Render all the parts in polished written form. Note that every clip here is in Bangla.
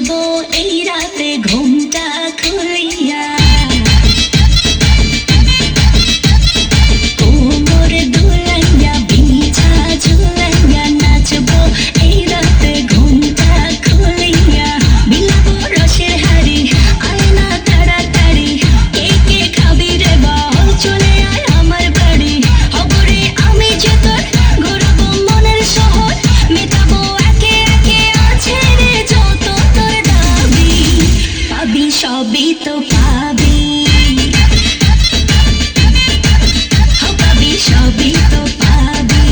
নাচবো এই রাতে ঘুমটা খুলিয়া কোমর দুলাইয়া বিছা ঝুলাইয়া নাচবো এই রাতে ঘুমটা খুলিয়া বিলাবো রসের হাড়ি আয়না তাড়াতাড়ি কে কে খাবি রে বল চলে আয় আমার বাড়ি হবরে আমি যে তোর ঘুরাবো মনের শহর মেটাবো একে একে আছে রে যত তোর দাবি পাবি সবই তো পাবি পাবি সবই তো পাবি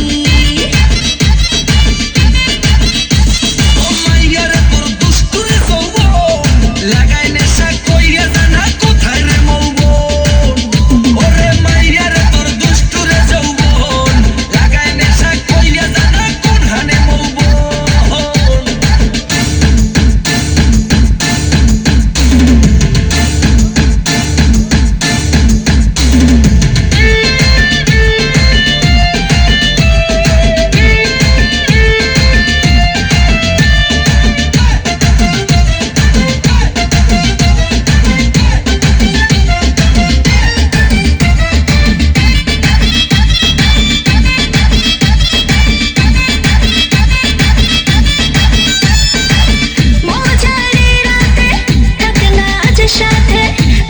ও মাইয়ারে তোর দুষ্টুরে যৌবন লাগাই নেশা কইরা জানা কোথায় রে মৌবন ওরে মাইয়ারে তোর দুষ্টুরে যৌবন লাগাই নেশা কইরা জানা কোন হানে মৌবন মজারে রাতে থাক না আজ সাথে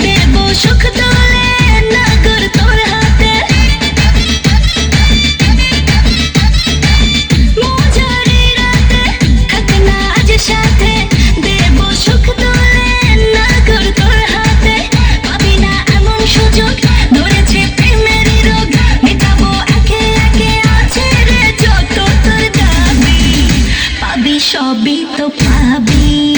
দেবো সুখ দোলে নাগর তোর হাতে মজারে রাতে থাক না আজ সাথে দেবো সুখ দোলে নাগর তোর হাতে পাবি না এমন সুযোগ ধরেছে প্রেমেরই রোগ মেটাবো একে একে আছে রে যত তোর দাবি পাবি সবই তো পাবি